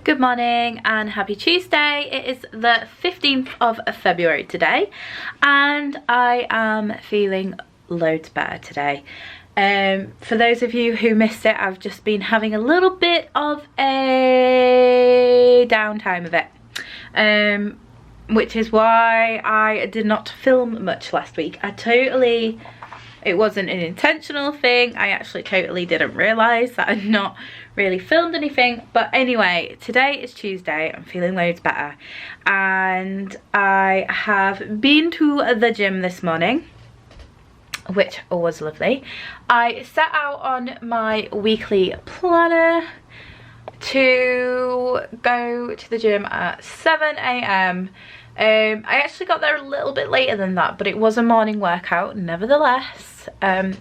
Good morning and happy Tuesday. It is the 15th of February today and I am feeling loads better today. For those of you who missed it, I've just been having a little bit of a downtime of it, which is why I did not film much last week. It wasn't an intentional thing. I actually totally didn't realise that I'd not really filmed anything. But anyway, today is Tuesday. I'm feeling loads better. And I have been to the gym this morning, which was lovely. I set out on my weekly planner to go to the gym at 7 AM. I actually got there a little bit later than that, but it was a morning workout nevertheless. I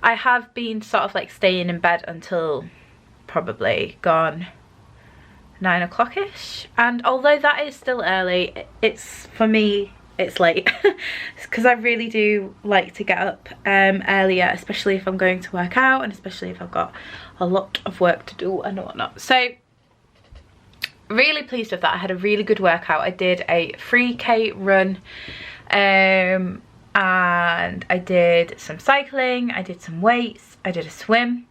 have been sort of like staying in bed until probably gone 9 o'clock-ish, and although that is still early, for me it's late because I really do like to get up earlier, especially if I'm going to work out and especially if I've got a lot of work to do and whatnot. So really pleased with that. I had a really good workout. I did a 3K run and I did some cycling, I did some weights, I did a swim.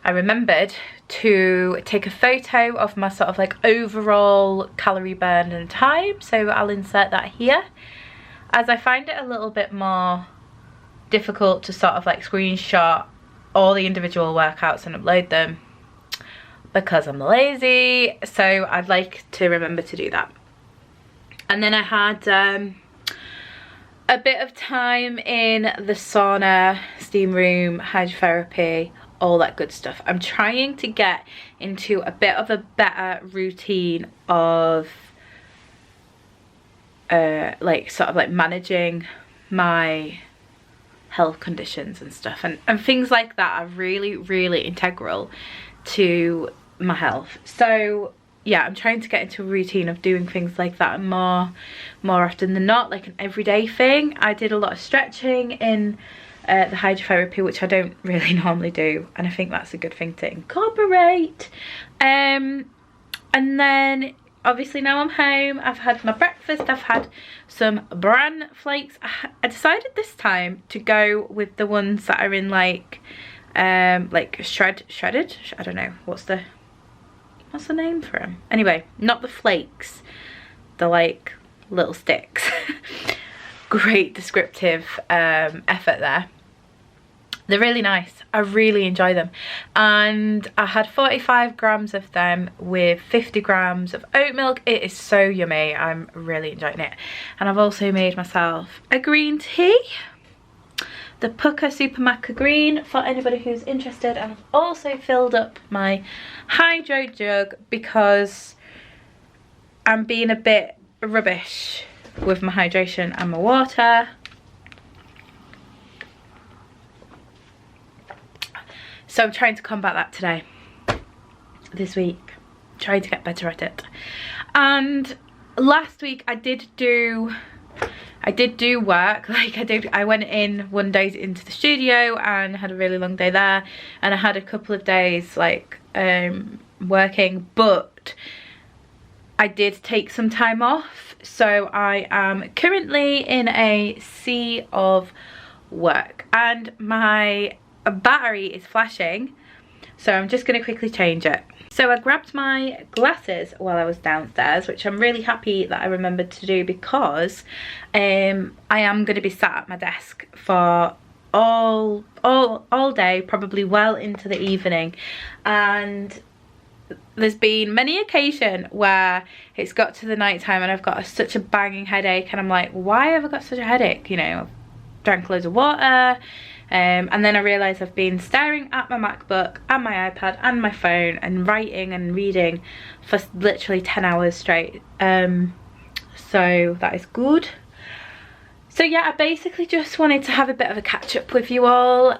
I remembered to take a photo of my sort of like overall calorie burn and time, so I'll insert that here, as I find it a little bit more difficult to sort of like screenshot all the individual workouts and upload them because I'm lazy, so I'd like to remember to do that. And then I had a bit of time in the sauna, steam room, hydrotherapy, all that good stuff. I'm trying to get into a bit of a better routine of like sort of like managing my health conditions and stuff, and things like that are really integral to my health. So yeah, I'm trying to get into a routine of doing things like that more often than not, like an everyday thing. I did a lot of stretching in the hydrotherapy, which I don't really normally do, and I think that's a good thing to incorporate. And then obviously now I'm home, I've had my breakfast, I've had some bran flakes. I decided this time to go with the ones that are in like shredded, I don't know, what's the name for them? Anyway, not the flakes, the like little sticks. Great descriptive effort there. They're really nice. I really enjoy them. And I had 45 grams of them with 50 grams of oat milk. It is so yummy. I'm really enjoying it. And I've also made myself a green tea, the Puka Super Maca Green, for anybody who's interested. And I've also filled up my hydro jug because I'm being a bit rubbish with my hydration and my water. So I'm trying to combat that today, this week, trying to get better at it. And last week I did do I did do work, like I went in one day into the studio and had a really long day there, and I had a couple of days like working, but I did take some time off, so I am currently in a sea of work and my battery is flashing, so I'm just going to quickly change it. So I grabbed my glasses while I was downstairs, which I'm really happy that I remembered to do, because I am going to be sat at my desk for all day, probably well into the evening, and there's been many occasion where it's got to the night time and I've got such a banging headache, and I'm like, why have I got such a headache? You know, I've drank loads of water, and then I realise I've been staring at my MacBook and my iPad and my phone and writing and reading for literally 10 hours straight. So that is good. So yeah, I basically just wanted to have a bit of a catch up with you all,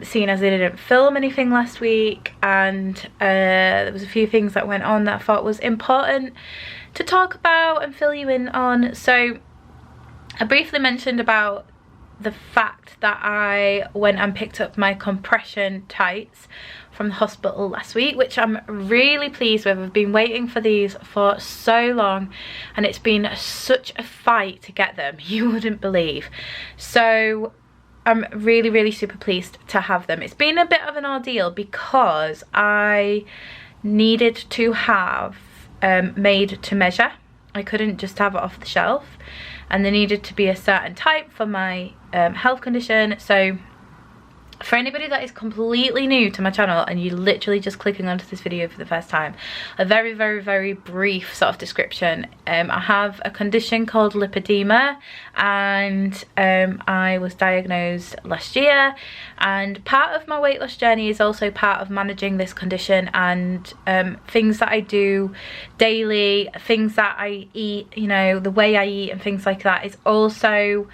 seeing as I didn't film anything last week, and there was a few things that went on that I thought was important to talk about and fill you in on. So I briefly mentioned about the fact that I went and picked up my compression tights from the hospital last week, which I'm really pleased with. I've been waiting for these for so long and it's been such a fight to get them, you wouldn't believe. So I'm really super pleased to have them. It's been a bit of an ordeal because I needed to have made to measure. I couldn't just have it off the shelf, and they needed to be a certain type for my health condition. So for anybody that is completely new to my channel and you're literally just clicking onto this video for the first time, a very brief sort of description. I have a condition called lipedema, and I was diagnosed last year, and part of my weight loss journey is also part of managing this condition, and things that I do daily, things that I eat, you know, the way I eat and things like that is also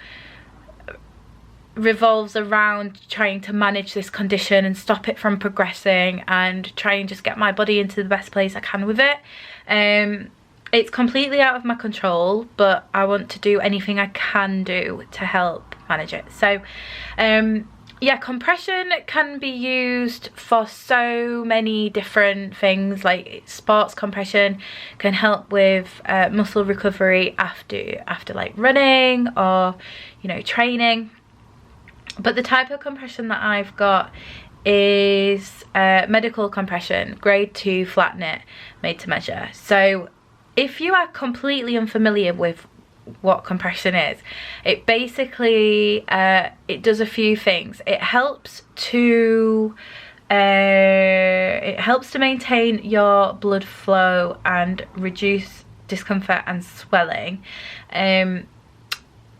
revolves around trying to manage this condition and stop it from progressing and try and just get my body into the best place I can with it. It's completely out of my control, but I want to do anything I can do to help manage it. So yeah, compression can be used for so many different things. Like sports compression can help with muscle recovery after like running or, you know, training. But the type of compression that I've got is medical compression, grade 2 flat knit, made to measure. So if you are completely unfamiliar with what compression is, it basically it does a few things. It helps to maintain your blood flow and reduce discomfort and swelling.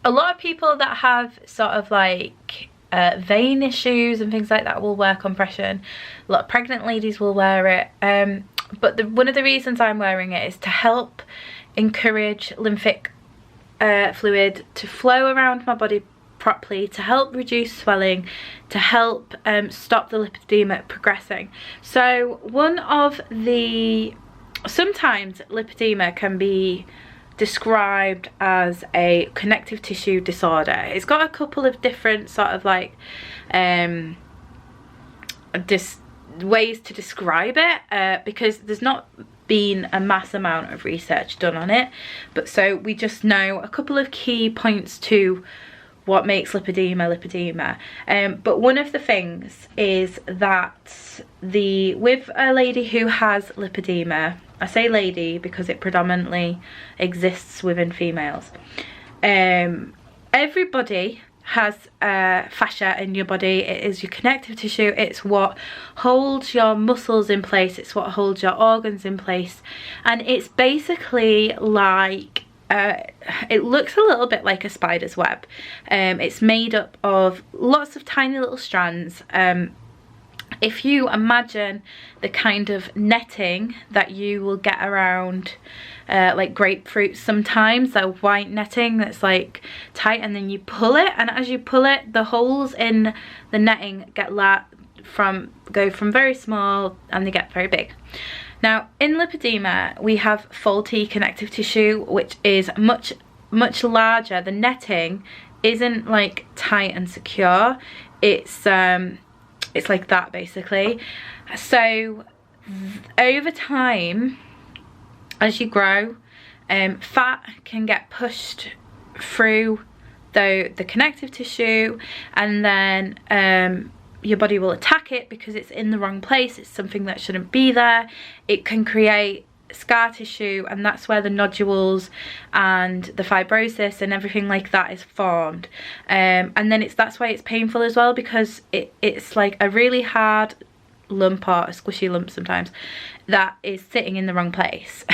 A lot of people that have sort of like vein issues and things like that will wear compression. A lot of pregnant ladies will wear it. But one of the reasons I'm wearing it is to help encourage lymphatic fluid to flow around my body properly, to help reduce swelling, to help stop the lipedema progressing. So sometimes lipedema can be described as a connective tissue disorder. It's got a couple of different sort of like ways to describe it, because there's not been a mass amount of research done on it, but so we just know a couple of key points to what makes lipedema. But one of the things is that with a lady who has lipedema, I say lady because it predominantly exists within females. Everybody has fascia in your body. It is your connective tissue. It's what holds your muscles in place. It's what holds your organs in place. And it's basically like, it looks a little bit like a spider's web. It's made up of lots of tiny little strands. If you imagine the kind of netting that you will get around like grapefruit sometimes, that white netting that's like tight, and then you pull it, and as you pull it, the holes in the netting go from very small and they get very big. Now in lipedema we have faulty connective tissue, which is much much larger. The netting isn't like tight and secure. It's like that basically. So over time, as you grow, fat can get pushed through the connective tissue, and then your body will attack it because it's in the wrong place. It's something that shouldn't be there. It can create scar tissue, and that's where the nodules and the fibrosis and everything like that is formed. And then that's why it's painful as well, because it's like a really hard lump, or a squishy lump sometimes, that is sitting in the wrong place.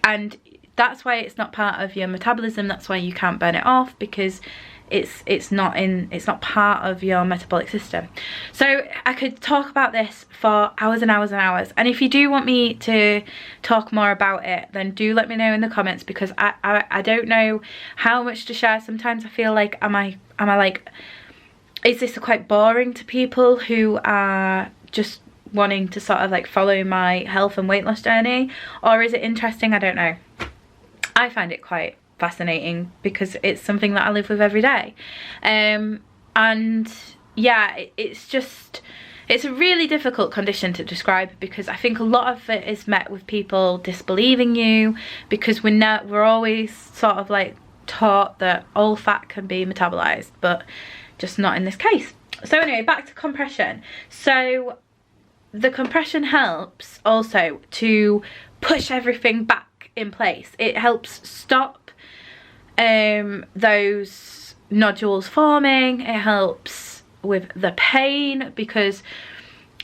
And that's why it's not part of your metabolism. That's why you can't burn it off, because it's not part of your metabolic system. So I could talk about this for hours and hours and hours, and if you do want me to talk more about it, then do let me know in the comments, because I don't know how much to share. Sometimes I feel like, am I like, is this quite boring to people who are just wanting to sort of like follow my health and weight loss journey, or is it interesting? I don't know. I find it quite fascinating because it's something that I live with every day. And yeah, it's a really difficult condition to describe, because I think a lot of it is met with people disbelieving you, because we're always sort of like taught that all fat can be metabolized, but just not in this case. So anyway, back to compression. So the compression helps also to push everything back in place. It helps stop those nodules forming. It helps with the pain, because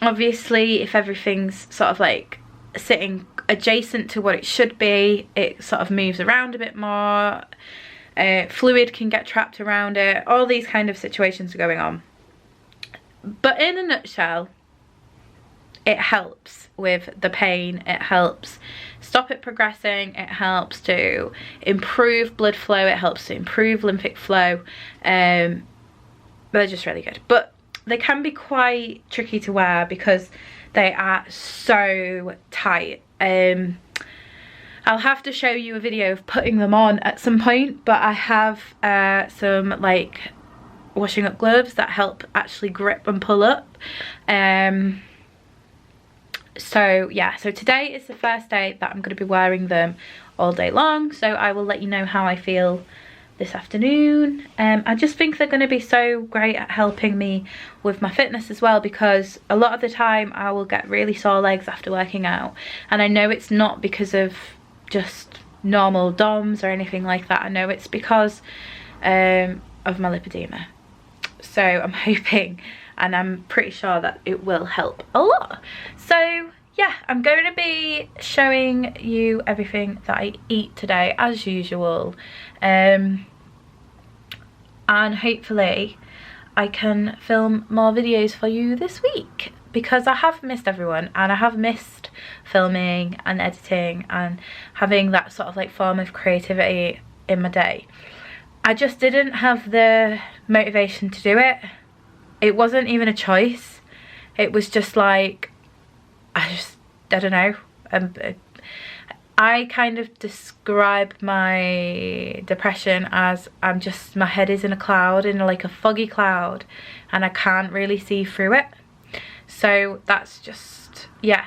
obviously if everything's sort of like sitting adjacent to what it should be, it sort of moves around a bit more. Fluid can get trapped around it. All these kind of situations are going on. But in a nutshell, it helps with the pain. It helps stop it progressing. It helps to improve blood flow. It helps to improve lymphatic flow. They're just really good. But they can be quite tricky to wear because they are so tight. I'll have to show you a video of putting them on at some point, but I have some like washing up gloves that help actually grip and pull up. So yeah, so today is the first day that I'm going to be wearing them all day long, so I will let you know how I feel this afternoon. I just think they're going to be so great at helping me with my fitness as well, because a lot of the time I will get really sore legs after working out, and I know it's not because of just normal DOMs or anything like that. I know it's because of my lipedema. So I'm hoping, and I'm pretty sure that it will help a lot. So yeah, I'm going to be showing you everything that I eat today as usual, and hopefully I can film more videos for you this week, because I have missed everyone, and I have missed filming and editing and having that sort of like form of creativity in my day. I just didn't have the motivation to do it. It wasn't even a choice. It was just like, I don't know. I kind of describe my depression as my head is in a cloud, in like a foggy cloud, and I can't really see through it. So that's just, yeah,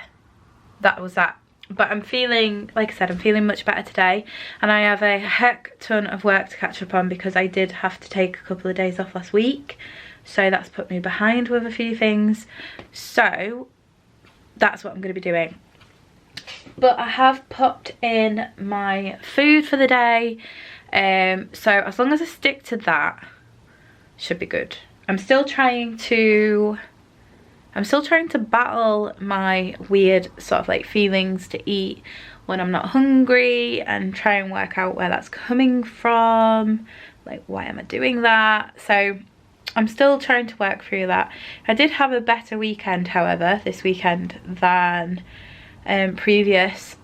that was that. But I'm feeling, like I said, I'm feeling much better today, and I have a heck ton of work to catch up on, because I did have to take a couple of days off last week, so that's put me behind with a few things. So that's what I'm going to be doing. But I have popped in my food for the day, so as long as I stick to that, should be good. I'm still trying to battle my weird sort of like feelings to eat when I'm not hungry, and try and work out where that's coming from, like why am I doing that. So I'm still trying to work through that. I did have a better weekend, however, this weekend than previous.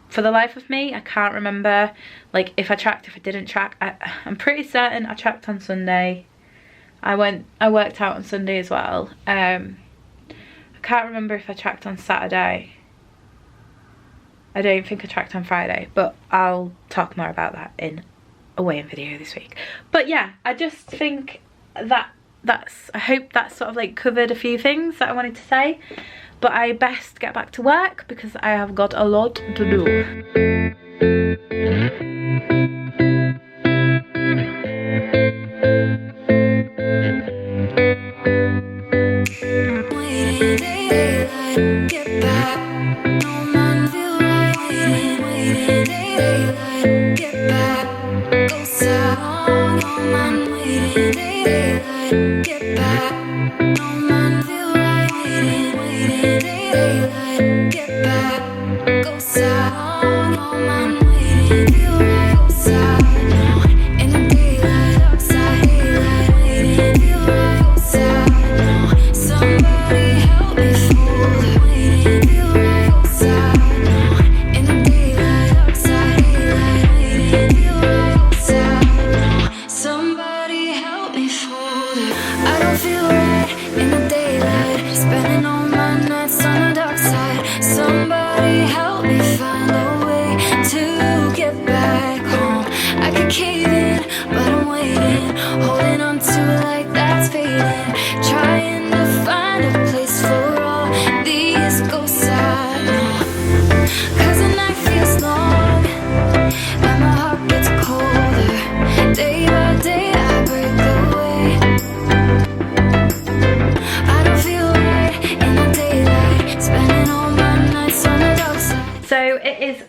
For the life of me, I can't remember like if I tracked, if I didn't track. I'm pretty certain I tracked on Sunday. I worked out on Sunday as well. I can't remember if I tracked on Saturday. I don't think I tracked on Friday, but I'll talk more about that in a weigh-in video this week. But yeah, I just think that I hope that sort of like covered a few things that I wanted to say. But I best get back to work because I have got a lot to do.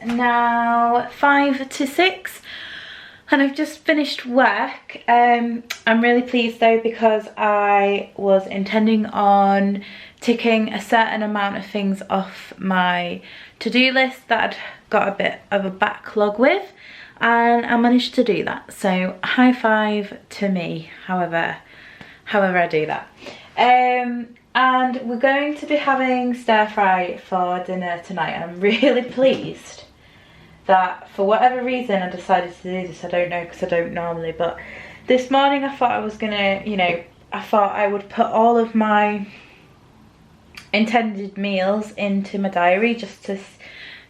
Now 5 to 6 and I've just finished work. I'm really pleased though because I was intending on ticking a certain amount of things off my to-do list that I'd got a bit of a backlog with, and I managed to do that. So high five to me, however I do that. And we're going to be having stir fry for dinner tonight, and I'm really pleased that for whatever reason I decided to do this. I don't know, because I don't normally, but this morning I thought I was gonna, you know, I thought I would put all of my intended meals into my diary just to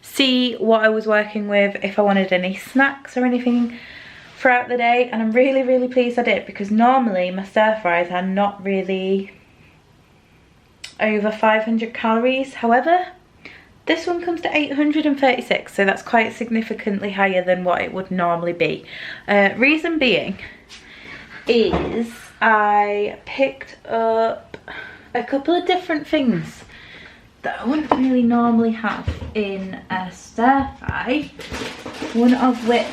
see what I was working with, if I wanted any snacks or anything throughout the day. And I'm really pleased I did, because normally my stir fries are not really over 500 calories. However, this one comes to 836, so that's quite significantly higher than what it would normally be. Reason being is I picked up a couple of different things that I wouldn't really normally have in a stir fry. One of which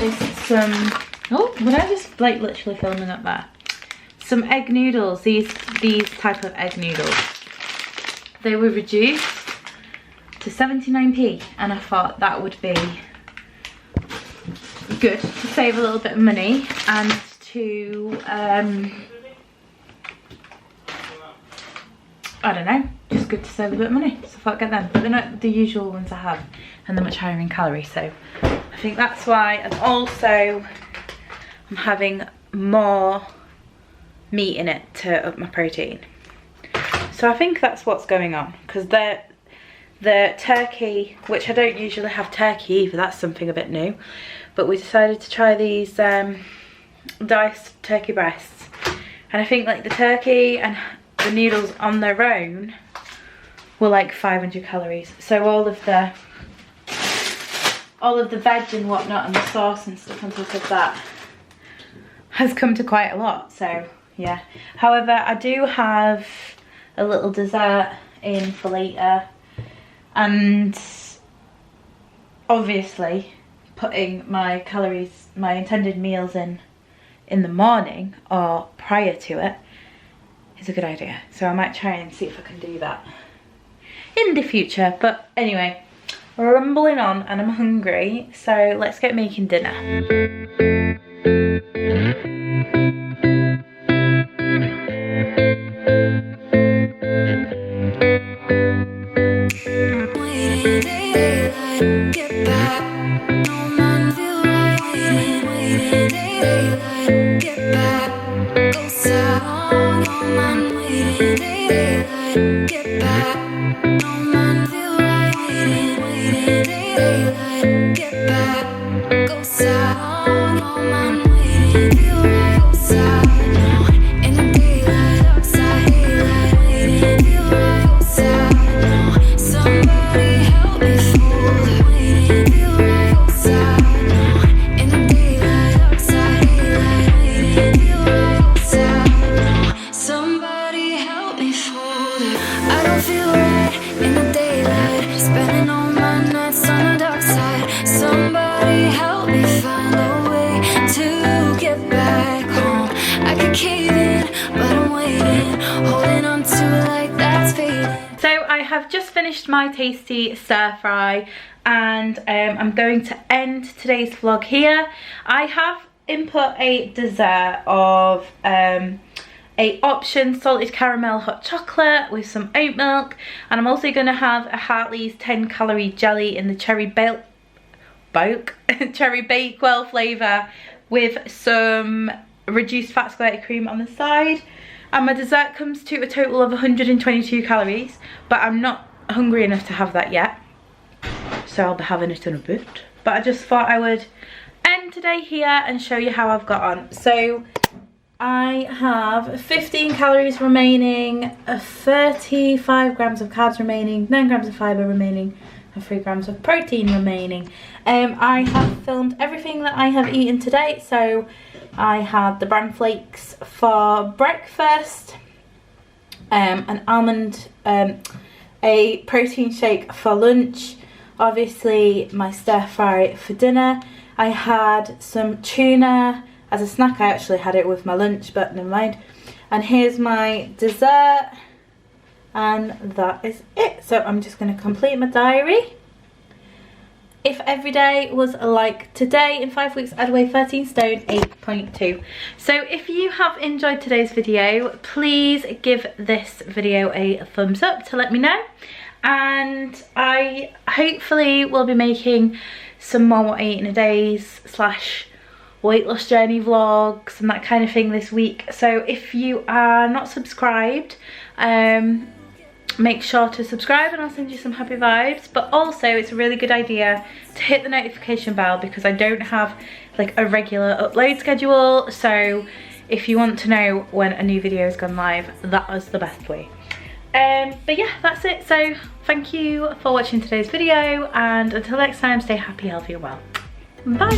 is some, oh, would I just like literally filming up there? Some egg noodles, these type of egg noodles. They were reduced to 79p, and I thought that would be good to save a little bit of money and to, I don't know, just good to save a bit of money. So I thought I'd get them, but they're not the usual ones I have, and they're much higher in calories. So I think that's why. And also I'm having more meat in it to up my protein. So I think that's what's going on, because the turkey, which I don't usually have turkey either, that's something a bit new, but we decided to try these diced turkey breasts, and I think like the turkey and the noodles on their own were like 500 calories. So all of the veg and whatnot and the sauce and stuff on top of that has come to quite a lot. So yeah, however, I do have a little dessert in for later, and obviously putting my calories, my intended meals in the morning or prior to it is a good idea. So I might try and see if I can do that in the future. But anyway, we're rumbling on and I'm hungry, so let's get making dinner. Go I've just finished my tasty stir fry, and I'm going to end today's vlog here. I have input a dessert of a option salted caramel hot chocolate with some oat milk, and I'm also going to have a Hartley's 10 calorie jelly in the cherry bakewell flavour with some reduced fat squirty cream on the side. And my dessert comes to a total of 122 calories, but I'm not hungry enough to have that yet, so I'll be having it in a bit. But I just thought I would end today here and show you how I've got on. So I have 15 calories remaining, 35 grams of carbs remaining, 9 grams of fibre remaining, and 3 grams of protein remaining. I have filmed everything that I have eaten today. So I had the bran flakes for breakfast, an almond, a protein shake for lunch, obviously my stir fry for dinner. I had some tuna as a snack. I actually had it with my lunch, but never mind. And here's my dessert, and that is it. So I'm just going to complete my diary. If every day was like today, in 5 weeks I'd weigh 13 stone 8.2. So if you have enjoyed today's video, please give this video a thumbs up to let me know. And I hopefully will be making some more what I eat in a days / weight loss journey vlogs and that kind of thing this week. So if you are not subscribed, make sure to subscribe and I'll send you some happy vibes. But also it's a really good idea to hit the notification bell, because I don't have like a regular upload schedule. So if you want to know when a new video has gone live, that is the best way. But yeah, that's it. So thank you for watching today's video, and until next time, stay happy, healthy and well. Bye.